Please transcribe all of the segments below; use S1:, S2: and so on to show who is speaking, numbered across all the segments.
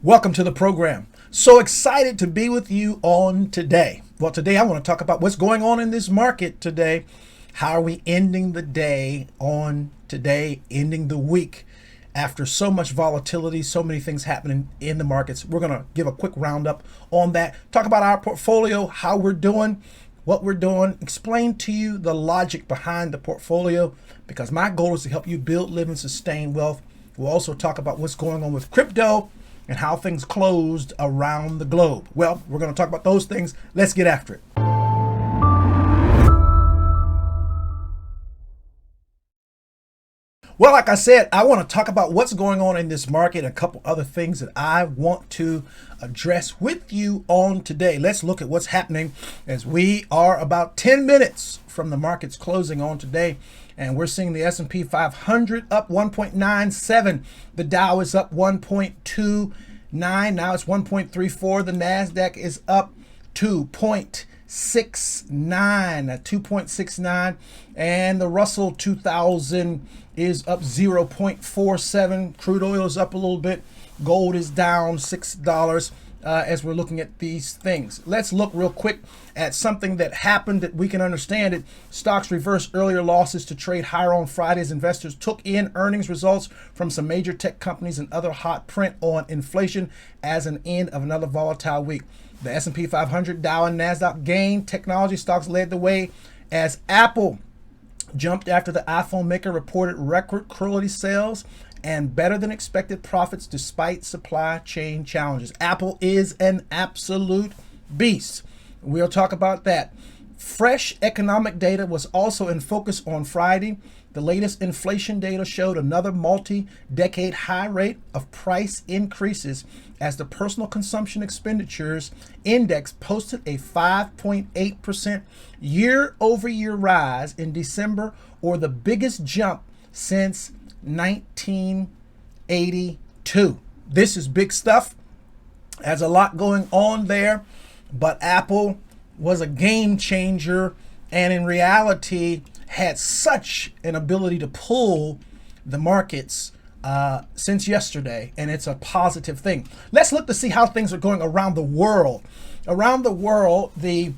S1: Welcome to the program. So excited to be with you on today. Well, today I want to talk about what's going on in this market today. How are we ending the day on today, ending the week after so much volatility, so many things happening in the markets. We're going to give a quick roundup on that, talk about our portfolio, how we're doing, what we're doing, explain to you the logic behind the portfolio, because my goal is to help you build, live, and sustain wealth. We'll also talk about what's going on with crypto and how things closed around the globe. Well, we're going to talk about those things. Let's get after it. Well, like I said, I want to talk about what's going on in this market and a couple other things that I want to address with you on today. Let's look at what's happening as we are about 10 minutes from the markets closing on today. And we're seeing the S&P 500 up 1.97. The Dow is up 1.29. Now it's 1.34. The NASDAQ is up 2.69. And the Russell 2000 is up 0.47. Crude oil is up a little bit. Gold is down $6 as we're looking at these things. Let's look real quick at something that happened that we can understand it. Stocks reversed earlier losses to trade higher on Friday as investors took in earnings results from some major tech companies and other hot print on inflation as an end of another volatile week. The S&P 500, Dow, and NASDAQ gained. Technology stocks led the way as Apple jumped after the iPhone maker reported record quarterly sales and better than expected profits despite supply chain challenges. Apple is an absolute beast. We'll talk about that. Fresh economic data was also in focus on Friday. The latest inflation data showed another multi-decade high rate of price increases as the personal consumption expenditures index posted a 5.8% year-over-year rise in December, or the biggest jump since 1982. This is big stuff. Has a lot going on there, but Apple was a game changer and in reality had such an ability to pull the markets since yesterday, and it's a positive thing. Let's look to see how things are going around the world. Around the world, the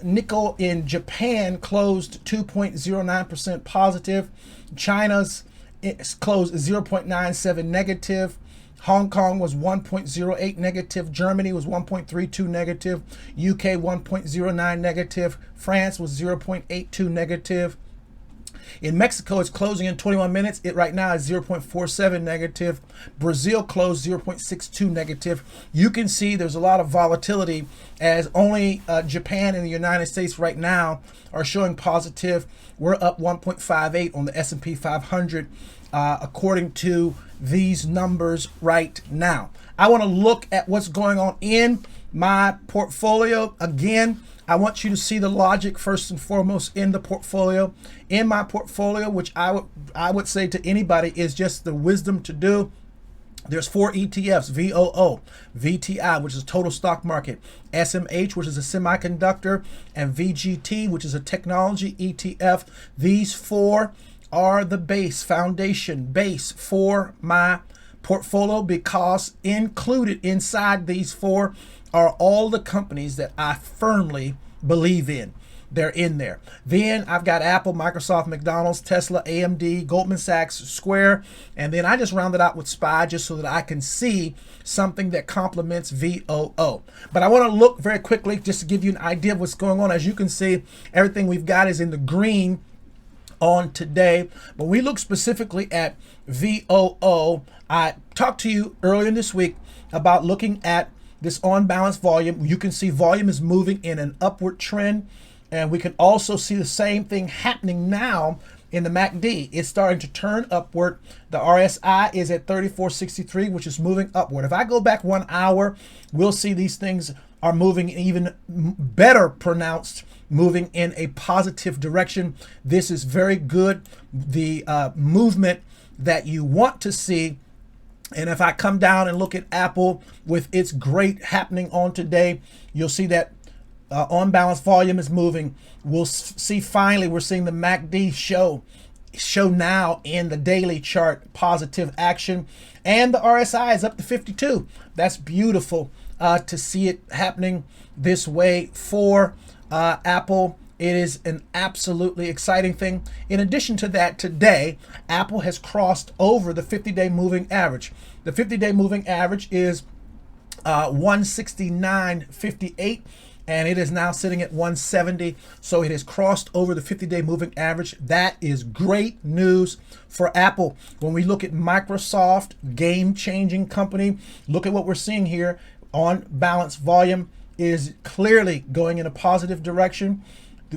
S1: nickel in Japan closed 2.09% positive. China's closed 0.97 negative. Hong Kong was 1.08 negative. Germany was 1.32 negative. UK 1.09 negative. France was 0.82 negative. In Mexico, it's closing in 21 minutes. It right now is 0.47 negative. Brazil closed 0.62 negative. You can see there's a lot of volatility as only Japan and the United States right now are showing positive. We're up 1.58 on the S&P 500 according to these numbers right now. I want to look at what's going on in my portfolio. Again, I want you to see the logic first and foremost in the portfolio. In my portfolio, which I would say to anybody is just the wisdom to do. There's 4 ETFs: VOO, VTI, which is a total stock market, SMH, which is a semiconductor, and VGT, which is a technology ETF. These 4 are the base for my portfolio, because included inside these 4 are all the companies that I firmly believe in. They're in there. Then I've got Apple, Microsoft, McDonald's, Tesla, AMD, Goldman Sachs, Square, and then I just rounded out with SPY just so that I can see something that complements VOO. But I want to look very quickly just to give you an idea of what's going on. As you can see, everything we've got is in the green on today. But we look specifically at VOO. I talked to you earlier in this week about looking at this on balance volume. You can see volume is moving in an upward trend, and we can also see the same thing happening now in the MACD. It's starting to turn upward. The RSI is at 3463, which is moving upward. If I go back 1 hour, we'll see these things are moving even better pronounced, moving in a positive direction. This is very good. The movement that you want to see. And if I come down and look at Apple with its great happening on today, you'll see that on balance volume is moving. We'll see finally, we're seeing the MACD show show now in the daily chart positive action, and the RSI is up to 52. That's beautiful to see it happening this way for Apple. It is an absolutely exciting thing. In addition to that, today, Apple has crossed over the 50-day moving average. The 50-day moving average is 169.58, and it is now sitting at 170. So it has crossed over the 50-day moving average. That is great news for Apple. When we look at Microsoft, game-changing company, look at what we're seeing here. On balance, volume is clearly going in a positive direction.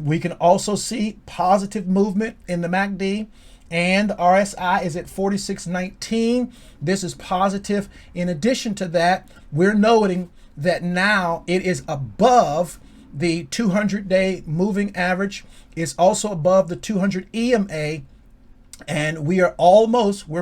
S1: We can also see positive movement in the MACD, and the RSI is at 46.19. This is positive. In addition to that, we're noting that now it is above the 200-day moving average. It's also above the 200 EMA, and we're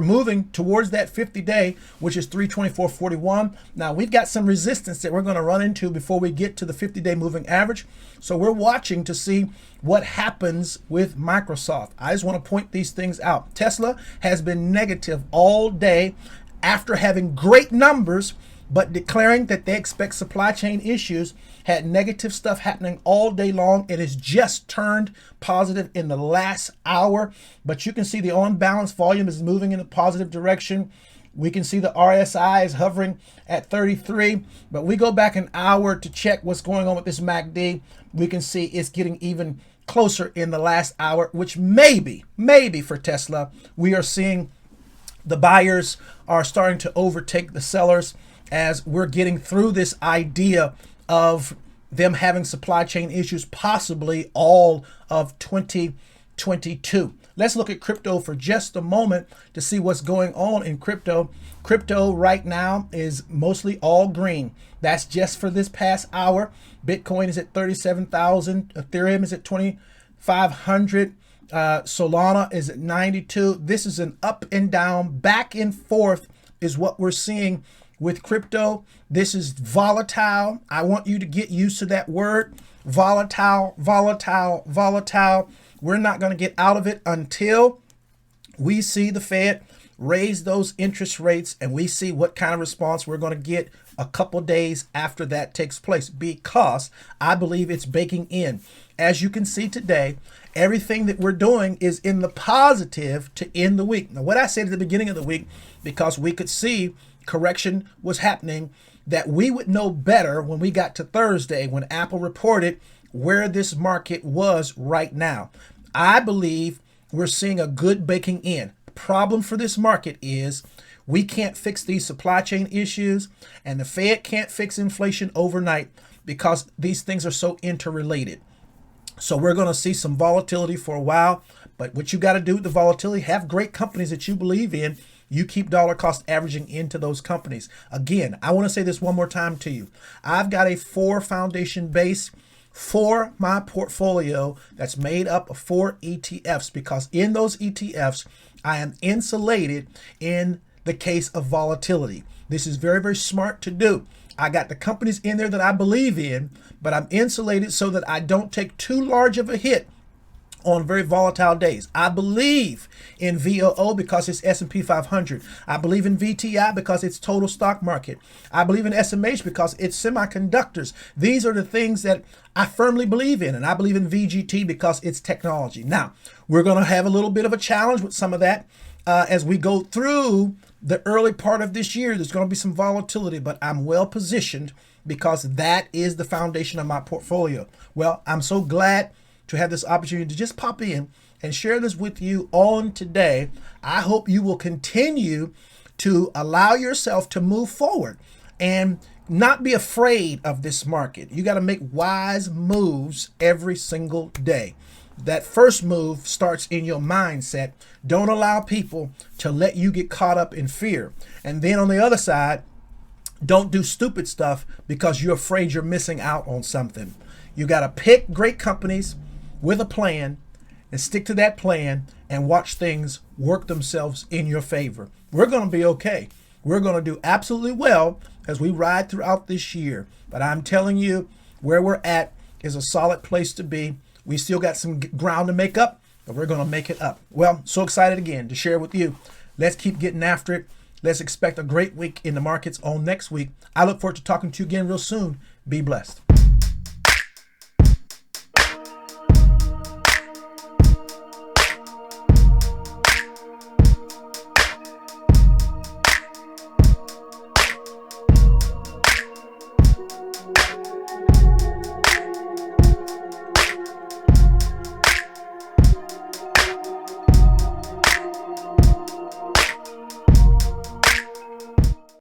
S1: moving towards that 50-day, which is 324.41. Now we've got some resistance that we're going to run into before we get to the 50-day moving average. So we're watching to see what happens with Microsoft. I just want to point these things out. Tesla has been negative all day after having great numbers, but declaring that they expect supply chain issues. Had negative stuff happening all day long. It has just turned positive in the last hour, but you can see the on balance volume is moving in a positive direction. We can see the RSI is hovering at 33, but we go back an hour to check what's going on with this MACD. We can see it's getting even closer in the last hour, which maybe for Tesla, we are seeing the buyers are starting to overtake the sellers as we're getting through this idea of them having supply chain issues possibly all of 2022. Let's look at crypto for just a moment to see what's going on in crypto. Crypto right now is mostly all green. That's just for this past hour. Bitcoin is at 37,000. Ethereum is at 2,500. Solana is at 92. This is an up and down, back and forth is what we're seeing with crypto. This is volatile. I want you to get used to that word. Volatile, volatile, volatile. We're not going to get out of it until we see the Fed raise those interest rates and we see what kind of response we're going to get a couple days after that takes place, because I believe it's baking in. As you can see today, everything that we're doing is in the positive to end the week. Now, what I said at the beginning of the week, because we could see correction was happening, that we would know better when we got to Thursday when Apple reported where this market was right now. I believe we're seeing a good baking in. The problem for this market is we can't fix these supply chain issues, and the Fed can't fix inflation overnight because these things are so interrelated. So we're going to see some volatility for a while, but what you got to do with the volatility, have great companies that you believe in. You keep dollar cost averaging into those companies. Again, I want to say this one more time to you. I've got a 4 foundation base for my portfolio that's made up of 4 ETFs, because in those ETFs, I am insulated in the case of volatility. This is very, very smart to do. I got the companies in there that I believe in, but I'm insulated so that I don't take too large of a hit on very volatile days. I believe in VOO because it's S&P 500. I believe in VTI because it's total stock market. I believe in SMH because it's semiconductors. These are the things that I firmly believe in. And I believe in VGT because it's technology. Now, we're going to have a little bit of a challenge with some of that as we go through the early part of this year. There's going to be some volatility, but I'm well positioned because that is the foundation of my portfolio. Well, I'm so glad to have this opportunity to just pop in and share this with you on today. I hope you will continue to allow yourself to move forward and not be afraid of this market. You got to make wise moves every single day. That first move starts in your mindset. Don't allow people to let you get caught up in fear. And then on the other side, don't do stupid stuff because you're afraid you're missing out on something. You got to pick great companies with a plan and stick to that plan and watch things work themselves in your favor. We're going to be okay. We're going to do absolutely well as we ride throughout this year. But I'm telling you, where we're at is a solid place to be. We still got some ground to make up, but we're going to make it up. Well, so excited again to share with you. Let's keep getting after it. Let's expect a great week in the markets on next week. I look forward to talking to you again real soon. Be blessed.